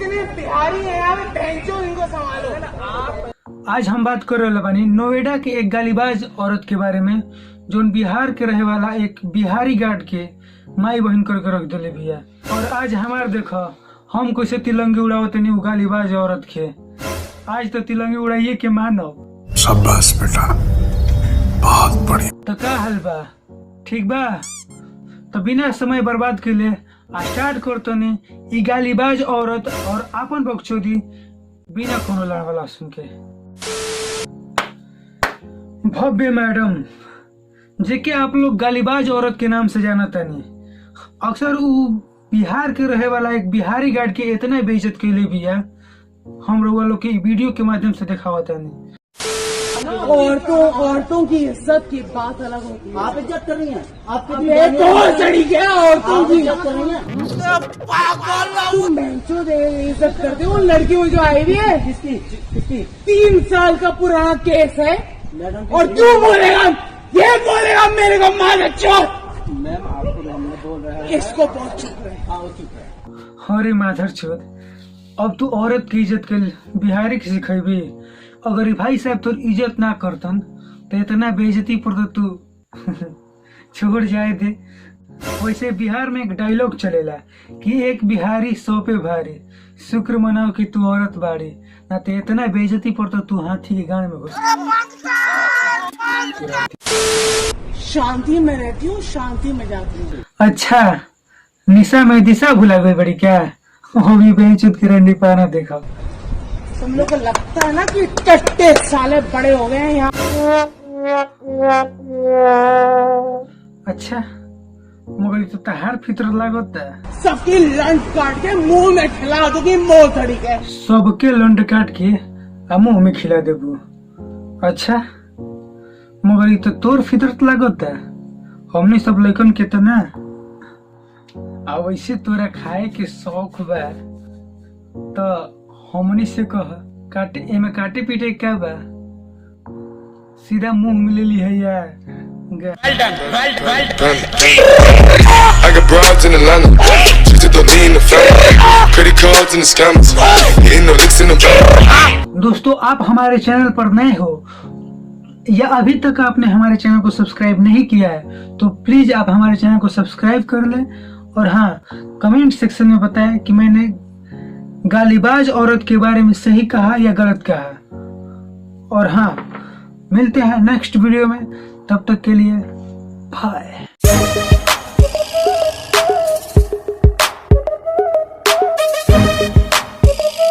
इतने बिहारी है यार, भैंचो इनको संभालो। आज हम बात कर रहे बानी नोएडा के एक गालीबाज औरत के बारे में, जो बिहार के रहे वाला एक बिहारी गार्ड के माई बहन करके रख दिले भैया। और आज हमार देखो हम कैसे तिलंगी उड़ावत नहीं गालीबाज औरत के। आज तो तिलंगी उड़ाइए के मानो। शाबाश बेटा, बहुत बढ़िया। तो का हाल बा? ठीक बा? तो बिना समय बर्बाद के लिए स्टार्ट करते ने ई गालीबाज औरत और आपन बकचोदी बिना कोनो लड़ वाला सुन के। भव्य मैडम, जेके आप लोग गालीबाज औरत के नाम से जाना तानी, अक्सर वो बिहार के रहे वाला एक बिहारी गार्ड के इतना बेइज्जत के लिए भी है, हम लोग के वीडियो के माध्यम से दिखावा तानी। औरतों की इज्जत की बात अलग होती है। आप इज्जत कर रही हैं, आप सड़ी क्या औरतों की इज्जत कर रही हैं। तुम भैंचो दे इज्जत करते हो। लड़की वो जो आई हुई है, किसकी 3 साल का पुराना केस है, मैडम और क्यों बोलेगा, ये बोलेगा मेरे को मार अच्छा। मैम आपको हमने बोल रहा है, इसको बहुत चुप रहे। आओ चुप है। अरे माधर चोद, अब तू औरत की इज्जत के बिहारी की सिखेबी। अगर ये भाई साहब तो इज्जत ना करतन तो इतना बेइज्जती पर तो तू छोड़ जाए दे। वैसे बिहार में एक डायलॉग चलेला कि एक बिहारी 100 पे भारी, शुक्र मनाओ कि तू औरत बाड़ी, ना तो इतना बेइज्जती पर तो तू हाथी के गान में घुस। शांति में रहती हूँ, शांति में जाती हूँ। अच्छा, निशा में दिशा भुला गई बड़ी क्या? वो भी बेंचुत की रंडी पाना देखा। तुम लोग को लगता है ना कि टट्टे साले बड़े हो गए हैं यहाँ। अच्छा, मगर तो तहार फितर लागत है। सबकी लंच काट के मुंह में खिला दूंगी मोथड़ी के। सबके लंड काट के मुंह में खिला देबू। अच्छा, मगर तो तोर फितरत लागत है। हमने सब लड़कन के तना अब वैसे तोरा खाए के शौक बा तो हमनी से कह काटे एमे काटे पीटे क्या बा, सीधा मुंह में ले ली है यार। I got broads in Atlanta, just to lean in the family, credit cards and the scammers, hitting no licks in the back. दोस्तों, आप हमारे चैनल पर नए हो या अभी तक आपने हमारे चैनल को सब्सक्राइब नहीं किया है तो प्लीज आप हमारे चैनल को सब्सक्राइब कर लें। और हाँ, कमेंट सेक्शन में बताएं कि मैंने गालीबाज औरत के बारे में सही कहा या गलत कहा। और हाँ, मिलते हैं नेक्स्ट वीडियो में, तब तक के लिए बाय।